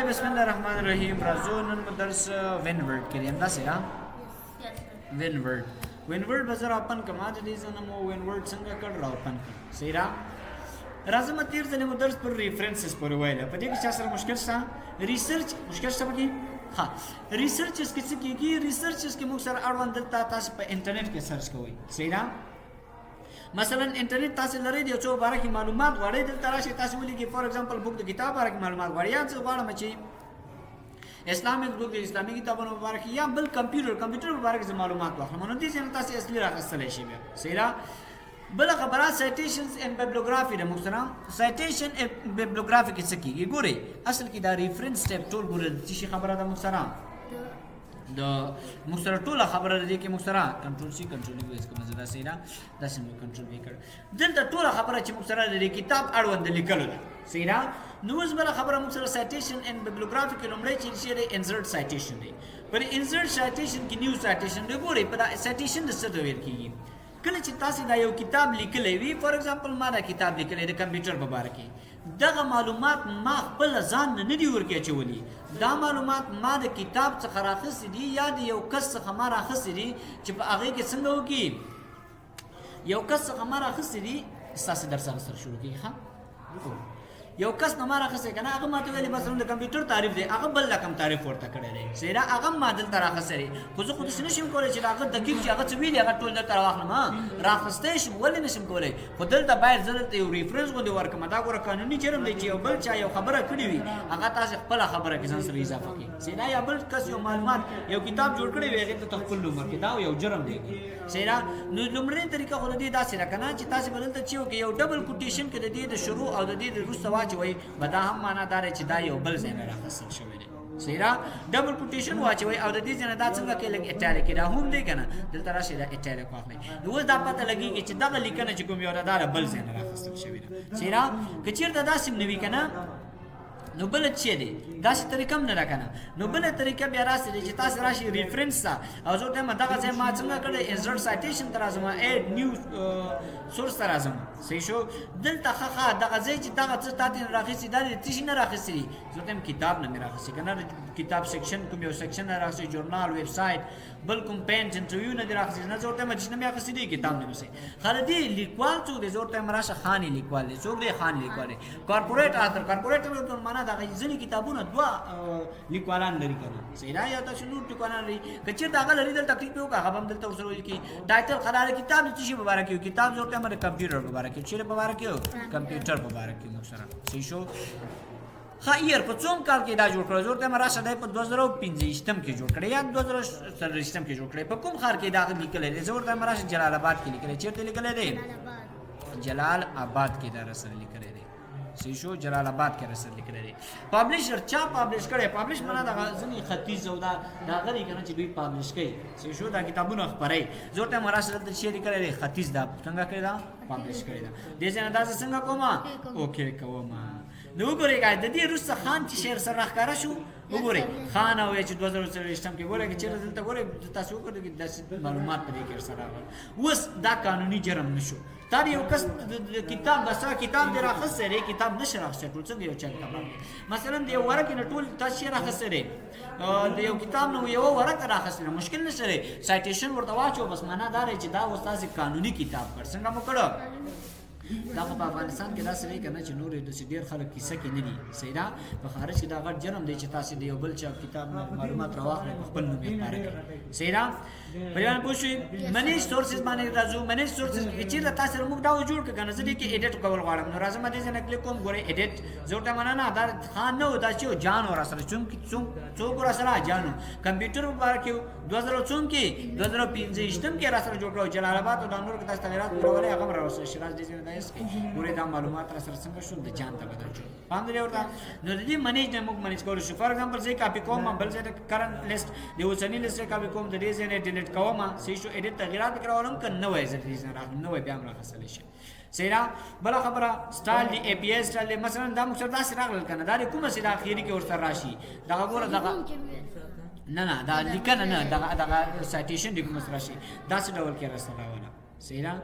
بسم الله الرحمن الرحیم راځو نن مو درس وین ورډ کې هم داسې را وین ورډ به زه راپن کما د دې ځنه مو وین ورډ څنګه کړ راپن صحیح را راځم تیر ځلې مو درس پر ریفرنسز پورې وایله په دې کې چې سره مشکل شته ریسرچ مشکل شته پکې ها ریسرچ اس کې څه کېږي ریسرچ اس کې موږ سره اړوند دلته تاسو په انټرنیټ کې سرچ کوئ صحیح را مثلا انټرنیټ تاسو لرئ د یو څو باره کې معلومات غواړئ دلته راشئ تاسو ولیکئ فار ایگزامپل بوک د کتاب باره کې معلومات غواړئ یا زه غواړم چې اسلامیک بوک د اسلامي کتابونو په باره کې یا بل کمپیوټر په باره کې معلومات واخلم نو دې څنګه تاسو اصلي راغستلی شي بیا صحیح را بل خبره سایټیشنز اینڈ بیبلیوګرافي د محترم سایټیشن اینڈ بیبلیوګرافي کې څه کېږي ګورئ اصل کې دا ریفرنس ټیپ ټول ګورئ چې خبره ده محترم د مستر ټوله خبره ده کې مستر کنټرول سی کنټرول ویس کوم زدا سینا دا سم کنټرول وکړ دلته ټوله خبره چې مستر د کتاب اړوند لیکلو ده سینا نو اوس بل خبره مستر سایټیشن اینڈ بیبلیوګرافي کې لومړی چې شی انسرټ سایټیشن دی پر انسرټ سایټیشن کې نیو سایټیشن دی ګورئ په سایټیشن د څه ویل کیږي کله چې تاسو دا یو کتاب لیکلی وي فار ایگزامپل ما دا کتاب لیکلی د کمپیوټر په باره کې دغه معلومات ما خپل ځان نه دی ورکې اچولي دا معلومات ما د کتاب څخه راخستې دي یا د یو کس څخه ما راخستې دي چې په هغې کې څنګه وکړي یو کس څخه ما راخستې دي ستاسې درس اخیستل شروع کړي ښه یو کس نه ما راخستی که نه هغه ما ته ویلي بس د کمپیوټر تعریف دی هغه بل رقم تعریف ورته کړی دی صحیح ده هغه ما دلته راخستی دی خو زه خو داسې نه شم کولی چې د هغه دقیق چې هغه څه ویلي هغه ټول دلته راواخلم راخستی شم ولې نه شم کولی خو دلته باید زه دلته یو ریفرنس غوندې ورکړم دا ګوره قانوني جرم دی چې یو بل چا یو خبره کړې وي هغه تاسې خپله خبره کې ځان سره اضافه کړي صحیح ده یا بل کس یو معلومات یو کتاب جوړ کړی وي هغې ته خپل عمر کې دا یو جرم دی صحیح ده نو لومړنۍ طریقه خو د دې داسې ده که نه چې تاسې به دلته چې وکړئ یو ډبل کوټیشن کې د دې د شروع او د دې د وروسته واچوئ به دا هم معنا داره چې دا یو بل ځای نه راخیستل شوی دی صحیح را ډبل کوټیشن واچوئ او د دې ځای نه دا څنګه کوي لږ اټالیک دا هم دی که نه دلته راشئ دا اټالیک واخلئ نو اوس دا پته لګېږي چې دغه لیکنه چې کوم یو ده دا بل ځای نه راخیستل شوې ده صحیح را که چېرته داسې نه وي که نه نو بل څه دی داسې طریقه هم نه ده که نه نو بله طریقه بیا راسې دی چې تاسې راشئ ریفرنس ته او زه ورته وایم دغه ځای ما څنګه کړی انسرټ سایټیشن ته راځم ایډ نیو سورس ته راځم صحیح شو دلته ښه دغه ځای چې دغه څه تا ته نه راخیستي دا د څه شي نه راخیستي دي زه ورته وایم کتاب نه مې راخیستي که نه کتاب سیکشن کوم یو سیکشن نه راخیستي جورنال ویب سایټ بل کوم پینټ انټرویو نه دي راخیستي نه زه ورته وایم چې نه مې اخیستي دي کتاب نه مې خو د دې لیکوال څوک دی زه ورته وایم راشه خاني لیکوال دی څوک دی خاني لیکوال دی کارپوریټ آتر کارپوریټ معنا دغه ځینې کتابونه دوه لیکوالان لري که نه صحیح ده یا تاسو نور لیکوالان لري که چېرته هغه لري دلته کلیک پې وکړه هغه به هم دلته ورسره ولیکي ټایټل خلاره کتاب د څه شي په باره کې کتاب زه ورته وایم د کمپیوټر په باره کې چېرې په باره کې کمپیوټر په باره کې موږ سره صحیح شو ښه ایئر په څوم کال کې دا جوړ کړی زه ورته وایم راشه دی په 2015 کې جوړ کړی یا 2014 کې جوړ کړی په کوم ښار کې دا لیکلی دی زه ورته وایم راشه جلال آباد کې لیکلی چېرته لیکلی دی جلال آباد کې دا رسره لیکلی دی صحیح شو جلال آباد کې رسل لیکلی دی پابلیشر چا پابلیش کړی پابلیش معنا دغه ځینې ختیځ او دا هغه دی که نه چې دوی پابلیش کوي صحیح شو دا کتابونه خپروي زه ورته وایم راشه دلته چې لیکلی دی ختیځ دا څنګه کړې ده پابلیش کړې ده دې ځای نه داسې څنګه کومه اوکې کومه نو وګورئ د دې وروسته خان چې شعر سره راښکاره شو وګورئ خان او چې 2024 کې ګورئ که چېرته دلته ګورئ تاسو وګورئ چې داسې معلومات په دې کې ورسره راغلل اوس دا قانوني جرم نه شو تا د یو کس کتاب د سره کتاب دې راخیستی دی کتاب نشي راخیستی ټول څنګه یو چا کتاب راخلي مثلا د یو ورقې نه ټول تاسو شی راخیستی دی د یو کتاب نه یوه ورقه راخیستې ده مشکل نشته دی سایټیشن ورته واچو بس معنا دا دی چې دا اوس تاسې قانوني کتاب کړ څنګه مو کړه دا خو په افغانستان کې داسې دی که نه چې نورې داسې ډېر خلک کیسه کې نه دي صحیح ده په خارج کې دا غټ جرم دی چې تاسې د یو بل چا کتاب معلومات راواخلئ په خپل نوم یې خپاره کړئ صحیح ده پریوان پوه شوئ منیج سورسز باندې راځو منیج سورسز کې چېرته تاسې موږ دا جوړ کړو که نه زه دې کې ایډیټ کول غواړم نو راځم دې ځای نه کلیک کوم ګورئ ایډیټ زه ورته وایم نه دا خان نه و دا چې و جان و راسره څوک راسره جان و کمپیوټر په باره کې 2014 کې 2015 کې راسره جوړ کړو جلال آباد او دا نور که تاسو تغیرات راولئ هغه هم راوستل شي راځه دې ځای نه دا یې ګورئ دا معلومات راسره څنګه شول د جان ته بدل شو پام دې ورته نو د دې منیج نه موږ منیج کولی شو فار ایگزامپل زه کاپي کوم بل ځای د کرنټ لیست د اوسني لیست کاپي کوم د دې ځای نه ډیلیټ کوم صحیح شو ایډیټ تغیرات پکې راولم که نوی زه دې ځای نه راغلم نوی بیا هم راخیستلی شي صحیح ده بله خبره سټایل دی اے پی آی سټایل دی مثلا دا موږ سره داسې راغلل که نه دا د کومه چې د اخري کې ورسره راشي دغه ګوره دغه نه دا لیکنه نه دغه سایټیشن دی کومه سره راشي داسې ډول کې راسره راوله صحیح ده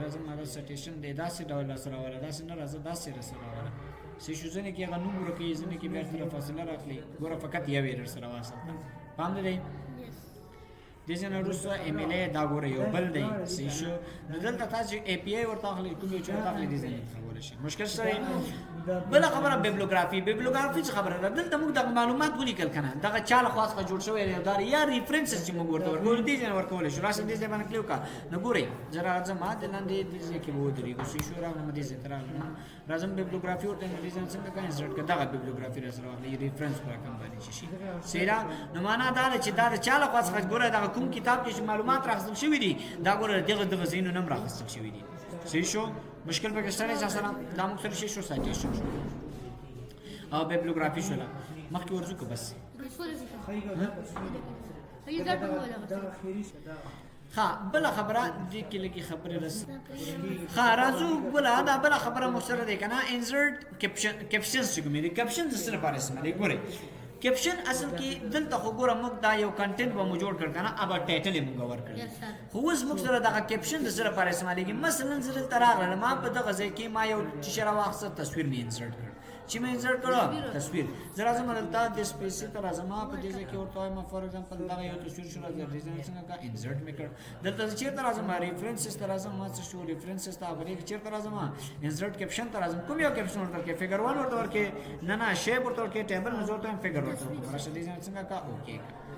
راځم هغه سایټیشن دی داسې ډول راسره راوله داسې نه راځه داسې راسره راوله صحیح شو ځنې کې هغه نوم ورکوي ځنې کې بیا سره فاصله راخلي ګوره فقط یو ایرر سره واسطه پام دی دې ځنه وروسته ایمیل دا ګوره یو بل دی صحیح شو نو دلته تاسو اي پی آی ورته اخلي کوم یو چې ورته اخلي دې ځنه خبره شي مشکل سره بل خبره بیبلیوګرافي څه خبره ده دلته موږ د معلومات ولیکل کنه دغه چاله خاصه جوړ شوی دی دا یا ریفرنسز چې موږ ورته ورکول دي ځنه ورکول شو راشه دې ځبانه کلیو کا نو ګوري زرا راځم ما د لاندې دې کې وو درې کو صحیح شو راغله دې زترا راځم بیبلیوګرافي ورته دې ځنه څنګه کا انسرټ کړه دغه بیبلیوګرافي راځه راغله ریفرنس پر کوم باندې شي سیرا نو معنا دا چې دا چاله خاصه ګوره دا کوم کتاب کې معلومات راغستل شوی دي دا ګوره دغه زینو نم راغستل شوی دي صحیح شو مشکل پاکستاني سره دا مختلف شي شو سایټیشن شو او بیبلیوګرافي شو مخکې ورځو کو بس ها بل خبره دې کې لګي خبره رس ها راځو بل خبره مخسره ده کنه انسرټ کیپشن څه کومې کیپشن د سره پاره سم دی ګوره کیپشن اصل کې دلته خو ګوره موږ دا یو کنټینټ به مو جوړ کړ کنه ابا ټایټل یې موږ ورکړ خو اوس موږ سره دا کیپشن د سره پاره استعمالېږي مثلا زه تراغله ما په دغه ځای کې ما یو شرا واخصه تصویر می انسرټ کړ چې مې انسرټ کړو تصویر زه راځم دلته د سپیس ته راځم په دې ځای کې ورته ما فور ایگزامپل دا یو تصویر شو راځي څنګه کا انسرټ مې کړ دلته چې تر راځم ریفرنسز ته راځم ما څه شو ریفرنسز ته غوړي چې تر راځم انسرټ کیپشن ته راځم کوم یو کیپشن ورته کې فیګر 1 ورته ورکې نه شیپ ورته ورکې ټیبل نظر ته فیګر ورته راشه دې څنګه کا اوکې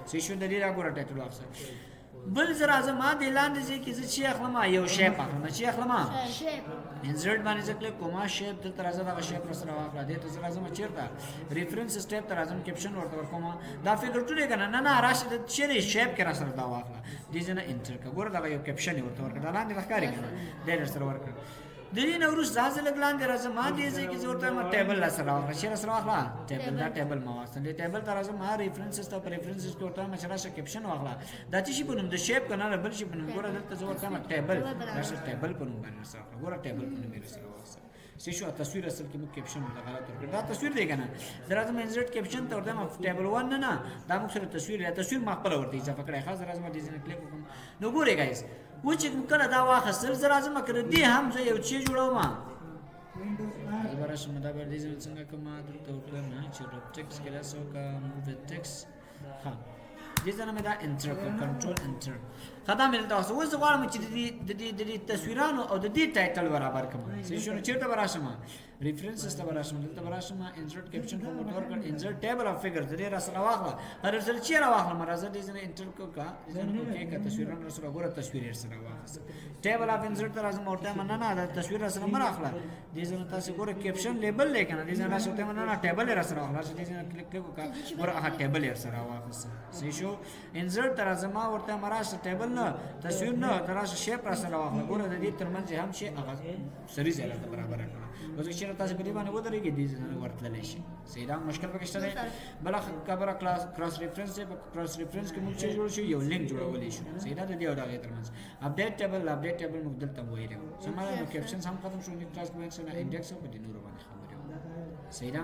څه شو د دې راګور ټایټل واخصه بل زرا زما د لاندې ځکه چې شیخ اخلم یو شیپ اخلم چې اخلم شیپ انسرټ باندې ځکه کومه شیپ دلته راځه دا شیپ سره واخله دې ته زرا زما چیرته ریفرنس سټیپ ته راځم کیپشن ورته ورکوم دا فیګر ټولې کنه نه راشه د چیرې شیپ کې را سره دا واخله دې ځنه انټر کا ګور دا یو کیپشن ورته ورکړه دا لاندې ښکاری کنه دې سره ورکړه د دې نورس ځاز لګلان دي راځه ما دې ځکه چې ورته ما ټیبل لا سره واخله چې سره واخله ټیبل دا ټیبل ما واخله دې ټیبل ته راځه ما ریفرنسز ته ریفرنسز کې ورته ما سره کیپشن واخله دا چې په نوم د شیپ کنه بل شي په نوم ګوره دلته زه ورته ما ټیبل راشه ټیبل په نوم باندې سره ګوره ټیبل په نوم یې سره واخله سی شو تصویر اصل کې مو کیپشن غلط ورکړ دا تصویر دی کنه درازه مې انسرټ کیپشن ته ورته ما ټیبل 1 نه دا مو سره تصویر ما خپل ورته اضافه کړی خاص درازه ما دې ځنه کلیک وکم نو ګوره گایز و چې کله دا واخصل درازه ما کړ دې هم زه یو چی جوړوم برش مدا بر دیزن څنګه کومه درته وکړه نه چې ټیکس کې راسو کا موو ټیکس ها دې ځنه مې دا انټر کنټرول انټر خدای مې تاسو اوس غواړم چې د تصویرانو او د دې ټایټل برابر کړم چې شنو چیرته براشم ریفرنسز ته براشم دلته براشم انسرټ کیپشن کوم ورته ورکړ انسرټ ټیبل اف فیګر دې را سره واخله هر ځل چې را واخله مرزه دې ځنه انټر کو کا ځنه کې کا تصویرانو سره ګوره تصویر یې سره واخله ټیبل اف انسرټ راځم ورته مننه دا تصویر سره مراخله دې ځنه تاسو ګوره کیپشن لیبل لیکنه دې ځنه راځم ته مننه ټیبل یې سره واخله دې ځنه کلیک کا ګوره هغه ټیبل یې سره واخله صحیح شو انسرټ راځم ورته مراشه ټیبل نه تصویر نه تراشه شیپ را سره واخله ګوره د دې ترمنځ هم شي هغه سری زیاده برابر کړه وځي چې تاسو په دې باندې ودرېږئ دې ځنه ورتللی شي سیدا مشکل پکې شته بل خبره کراس ریفرنس کې موږ چې جوړ شو یو لینک جوړولای شو سیدا د دې او دا ترمنځ اپډیټ ټیبل موږ دلته وایو سماره نو کیپشنز هم ختم شو نو کلاس باندې انډیکس په دې نور باندې خبرې سیدا